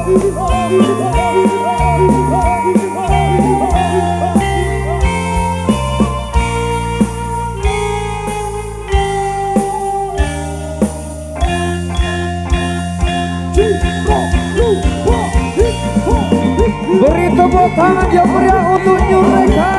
Beri tepuk tangan yang meriah untuk Nyureka.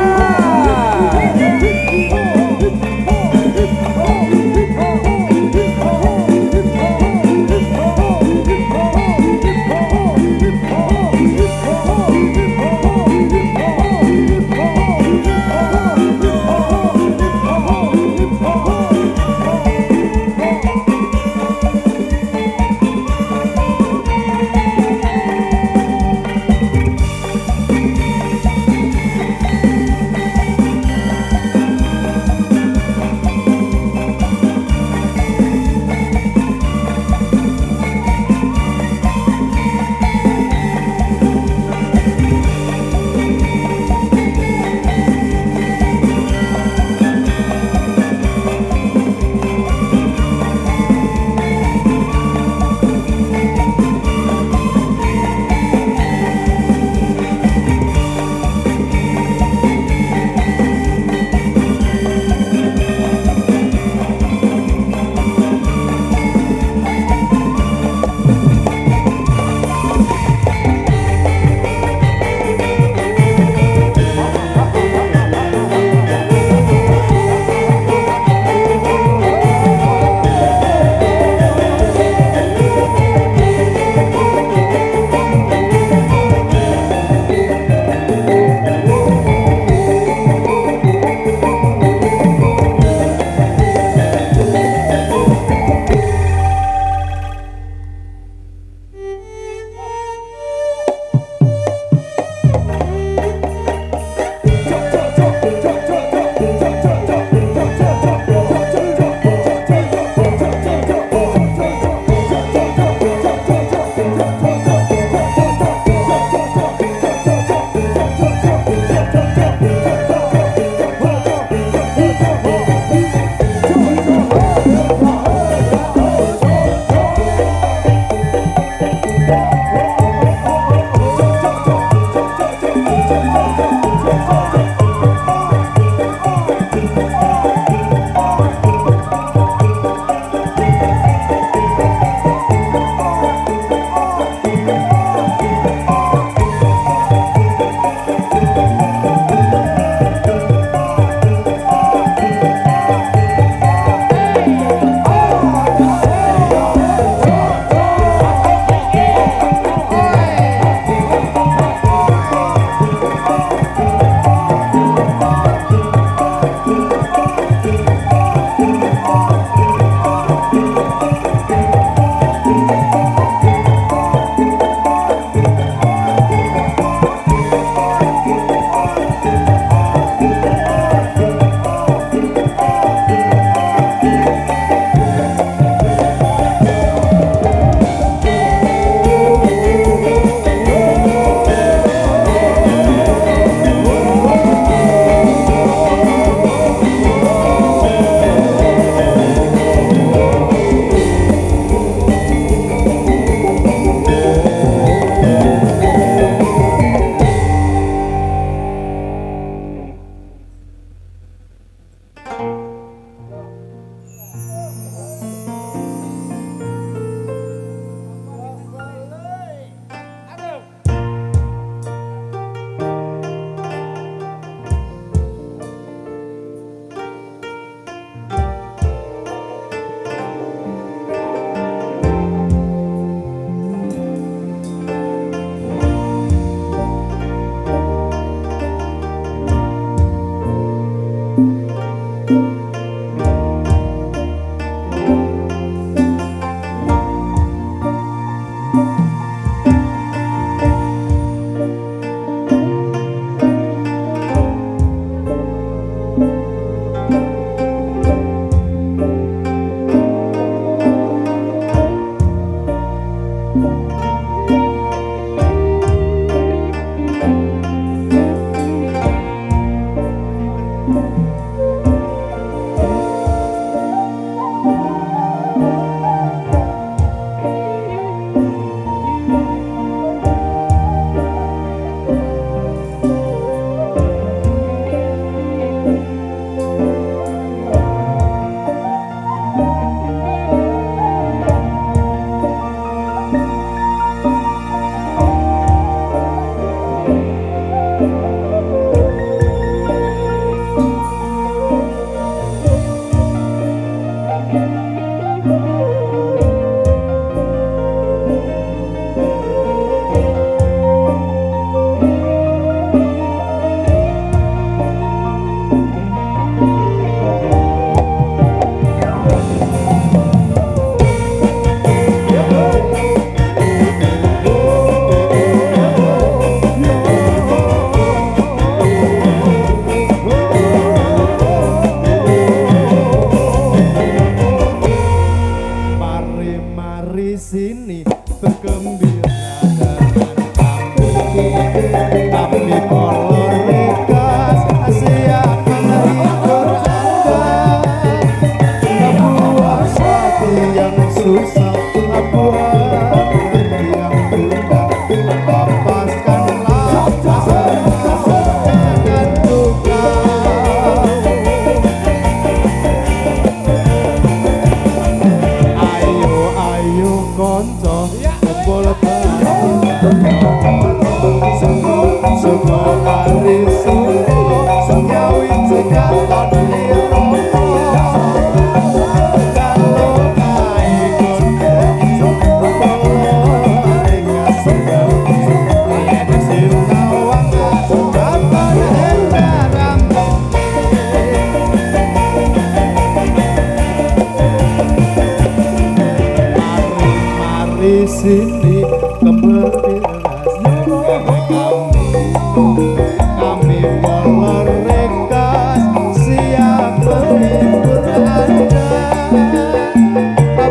kami molor rekas siap menghibur Anda.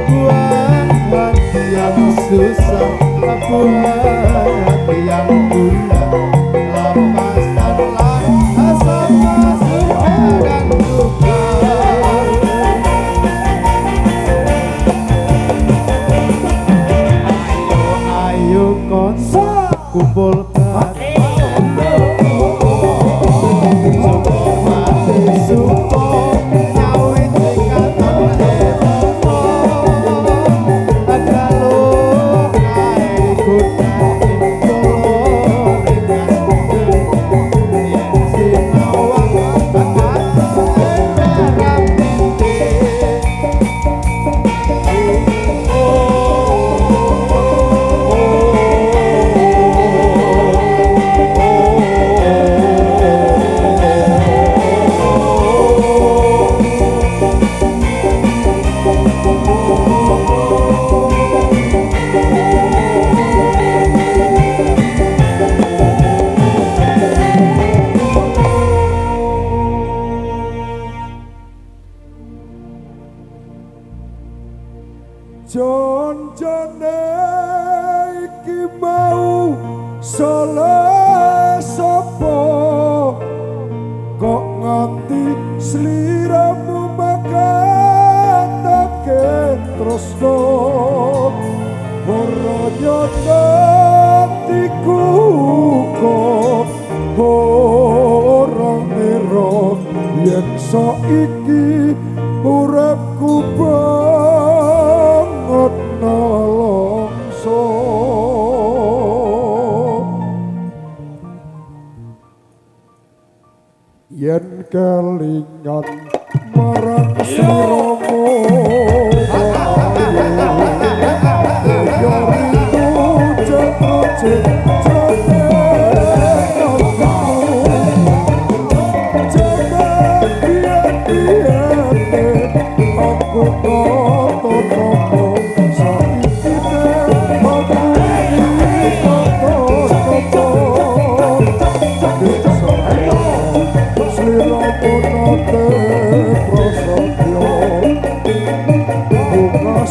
Buat hati yang susah, buat hati yang gundah, lepaskanlah asap surga dan duka. Ayo konsa kumpulkan Jon-jone iki mau salah sapa kok nganti sliramu makatake tresno ora nyono tiku kok ora ngira yen saiki uripku yen kelingan marang sliramu yo rindu jatuh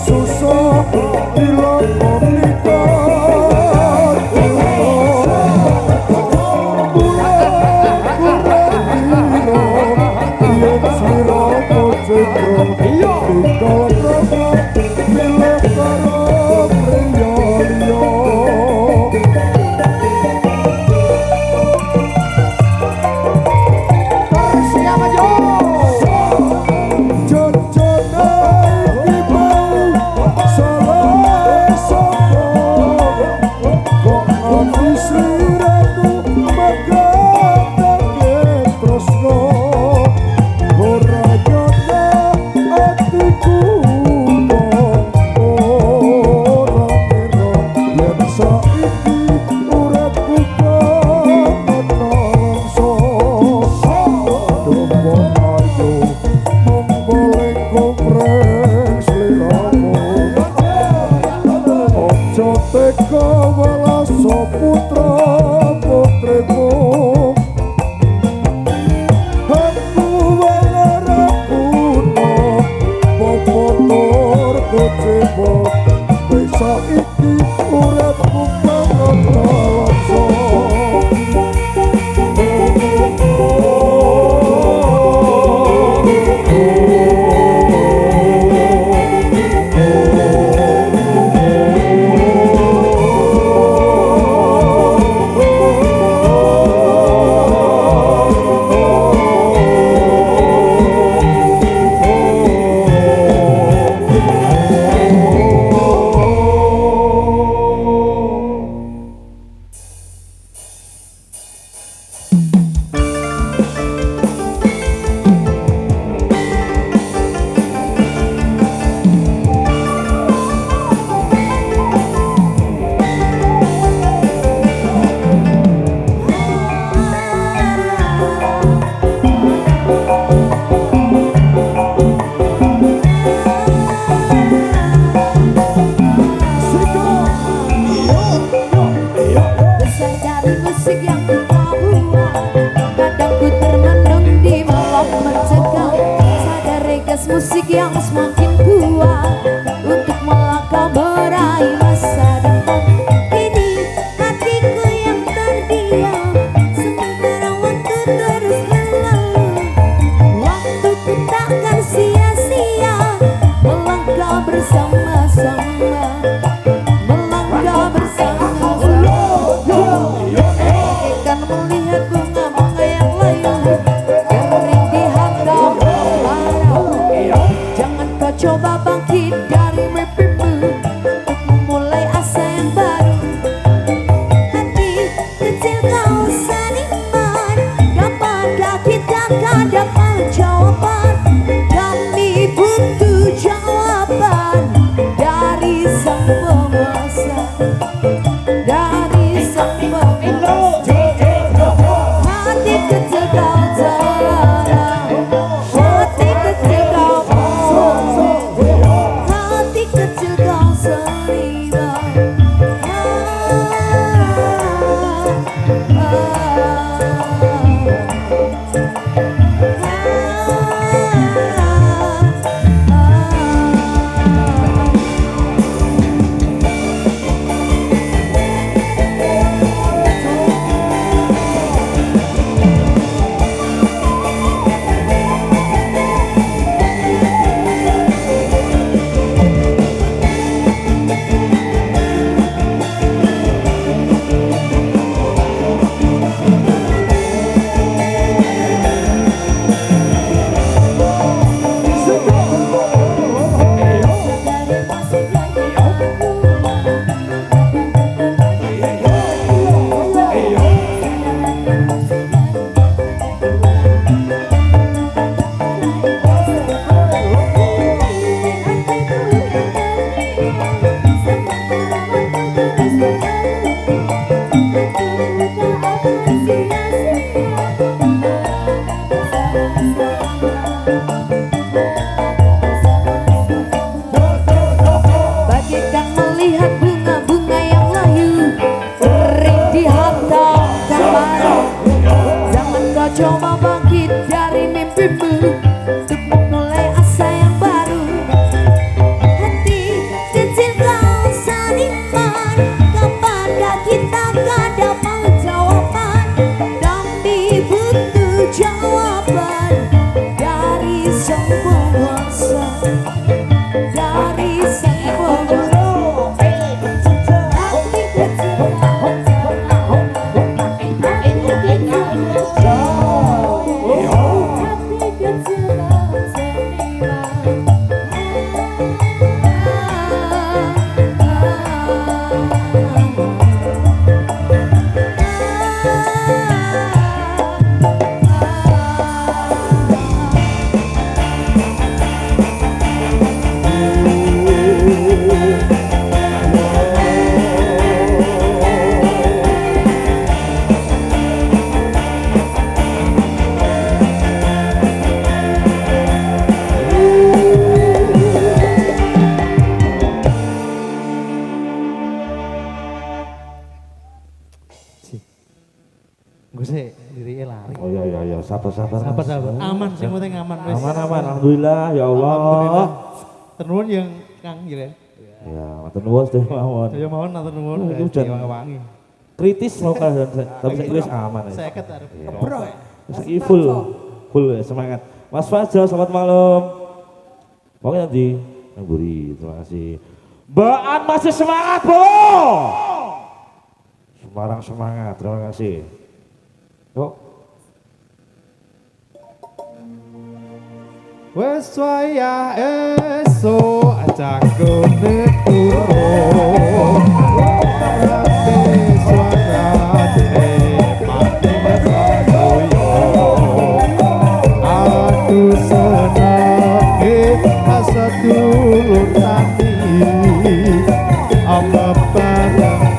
susah dilakoni dari sang penguasa. Hati kecil kau terlarang, hati kecil kau bohong, hati kecil kau seniman. Bagaikan melihat bunga-bunga yang layu kering di hantam gambaran. Jangan kau coba bangkit dari mimpimu untuk memulai asa yang baru. Hati kecil kau seniman, kapankah kita akan dapat jawaban? Kami butuh jawaban dari sang penguasa, dari sang penguasa. Hati kecil kau terlarang, hati kecil kau Gue sih diri lari. Oh iya, sabar. Sabar. Aman sih, penting aman. Wes. Aman, alhamdulillah ya Allah. Alhamdulillah. Ternuwun yang Kang Jiren. Ya, matur nuwun sedaya mawon. Saya mohon matur nuwun. Itu hujan. Wangi. Kritis mau keadaan tapi saya wis aman ya. Saya arep. Saiki full ya, semangat. Mas Fajar, selamat malam. Pokoknya nanti yang buri, terima kasih. Mbak An masih semangat, Bu. Semarang semangat, terima kasih. Yuk. Wes wayah esuk ajaku neturo. Aku seneng sedulur tani apa bareng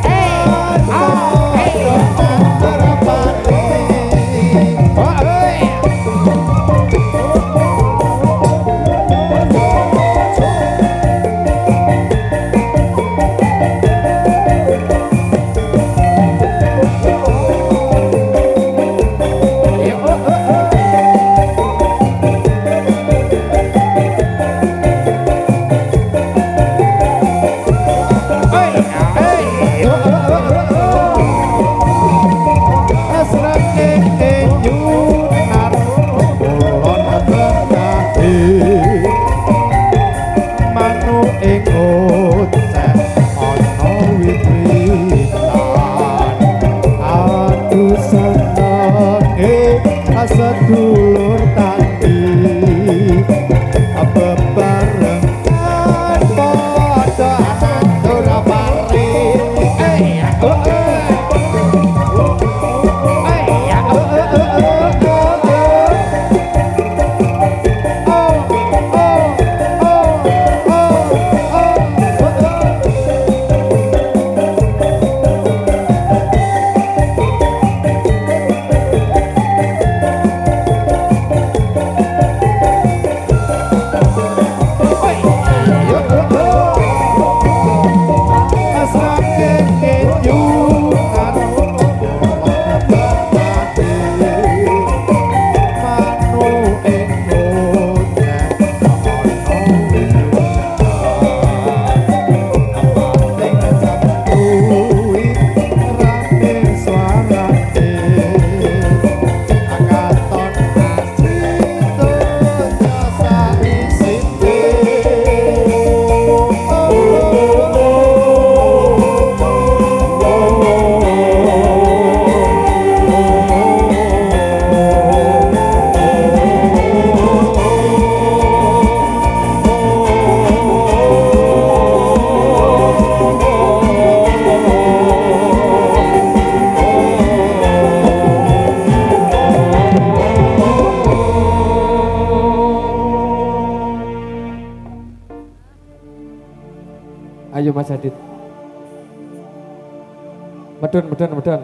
Medun.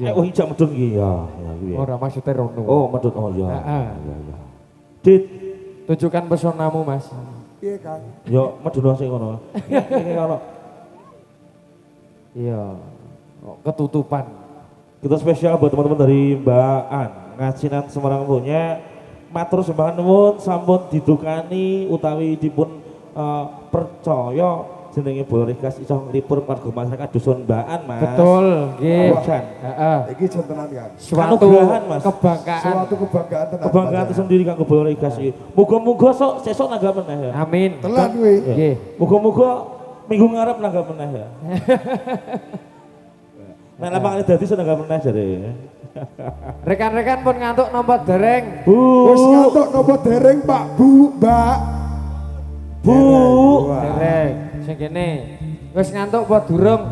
Iya. Oh hijab medun iki ya. Ya. Ora maksudnya rono. Oh medun oh ya. Heeh. Ya. Dit, Tunjukkan pesonamu, Mas. Iya Kang. yo medun sing ngono. Iki ono. Iya. Oh, ketutupan. Kita spesial buat teman-teman dari Mbak An, Ngacinan Semarang punya matur sembah nuwun sampun didukani utawi dipun percaya jenenge Boyo Regas iso nglipur warga masyarakat dusun Mbak An, Mas. Betul, nggih. Jan. Heeh. Iki jentenan Kang. Suatu Anugrahan, Mas. kebanggaan. Suatu kebanggaan tenan. Kebanggaan tersendiri kanggo Boyo Regas iki. Muga-muga sesuk nanggap meneh ya. Amin. Telan kuwi. Nggih. Muga-muga minggu ngarep nanggap meneh ya. Nek lapangan dadi nanggap meneh jare. Rekan-rekan pun ngantuk nampa dereng. Wis ngantuk nopo dereng Pak Bu, Mbak? Bu. Dereng. Sing kene. Wis ngantuk apa durung?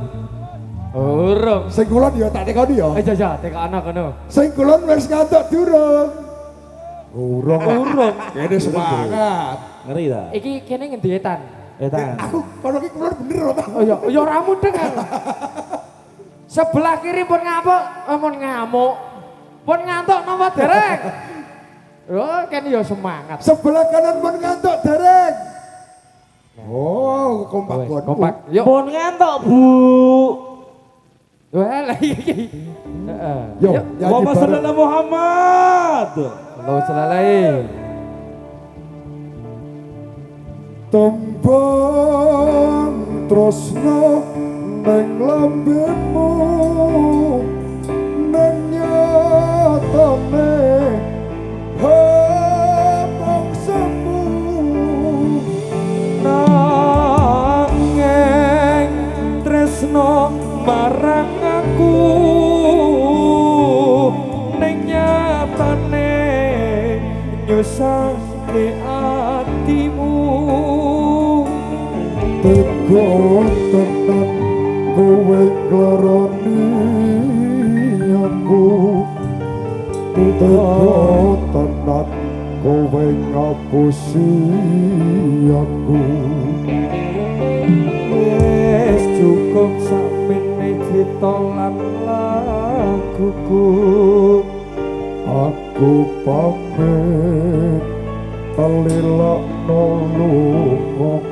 Urung. Sing kulon ya tak tekoni ya. Iya, tekono kono. Sing kulon wis ngantuk durung. Urung. Kene semangat. Ngeri ta? Iki kene ngendi etan? Etan. Aku kono iki kulon bener to. Oh iya, ya ora mudeng. Sebelah kiri pun ngapuk, pun ngamuk. Pun ngantuk napa dereng. Oh, kene ya semangat. Sebelah kanan pun ngantuk dereng. Oh, kompak Wes, kon. kompak. Yuk. Pun ngantuk, Bu. Wah, lagi. Heeh. Yo, Yuk. nyanyi Muhammad bareng. sallallahu Muhammad. Halo, selalai. Tembang tresno neng lambemu neng nyatane hamong semu Nanging tresno marang aku ning nyatane nyusahke atimu. tega tenan kowe nglarani aku tega tenan kowe ngapusi aku Wis cukup sakmene cita lan laguku. aku pamit telilakno lungaku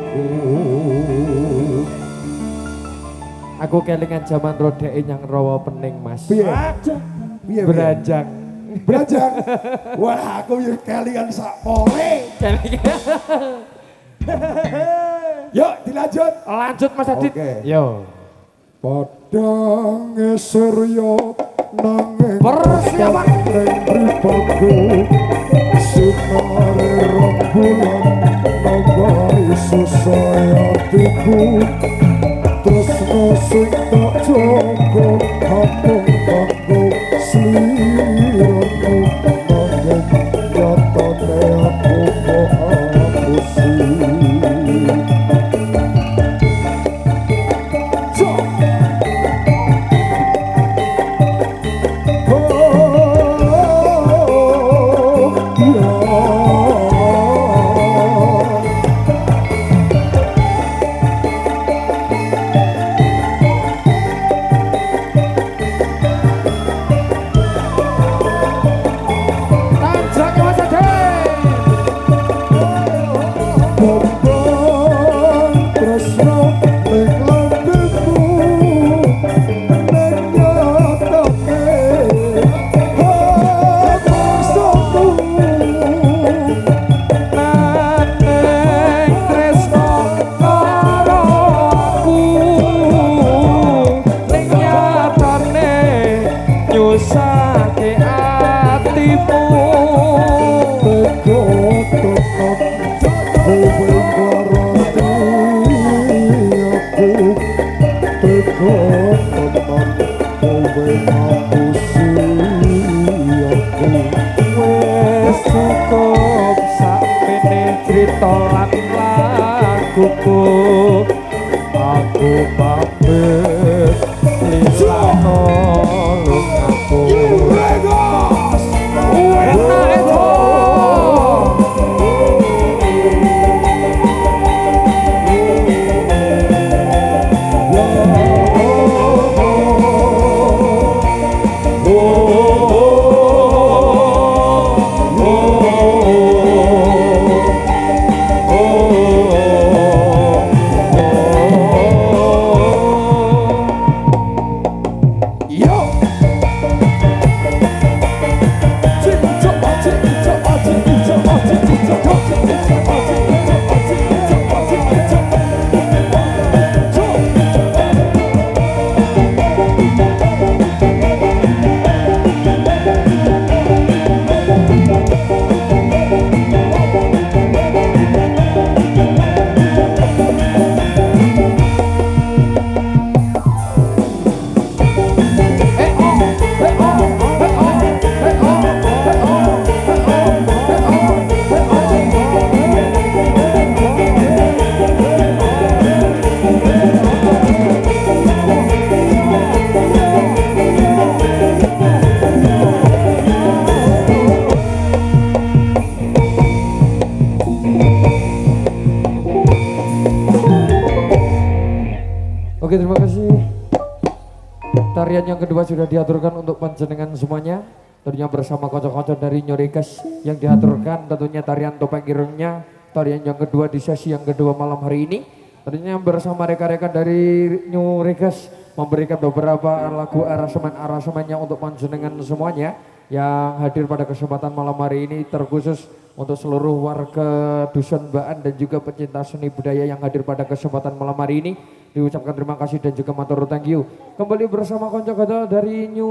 Aku kelingan jaman rodeke nyang rawa pening, Mas. piye piye Berajang. berajang wah aku yo kelingan sak pole yuk dilanjut Lanjut Mas Adit. Oke. Yo. padang surya nanging Persiapan. ning mripatku sinare rembulan nambah susah hatiku tresno sing tak jaga hamung kanggo sliramu nanging nyatane aku kok apusi Tanjak Mas Adit. Nanging tresno karo aku ning nyatane nyusahke atimu. Wis cukup sakmene crita lan laguku. Aku pamit lisano lungaku. Enak itu. Tarian yang kedua sudah diaturkan untuk panjenengan semuanya. Tentunya bersama kocok-kocok dari Nyurikas yang diaturkan tentunya tarian topeng irungnya. Tarian yang kedua di sesi yang kedua malam hari ini. Tentunya bersama rekan-rekan dari Nyurikas memberikan beberapa lagu aransemen-aransemennya untuk panjenengan semuanya yang hadir pada kesempatan malam hari ini, terkhusus untuk seluruh warga Dusun Baan dan juga pecinta seni budaya yang hadir pada kesempatan malam hari ini. Diucapkan terima kasih dan juga matur thank you. Kembali bersama konco kata dari New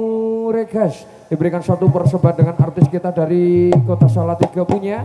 Regas, diberikan satu persembahan dengan artis kita dari Kota Salatiga punya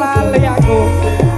lali aku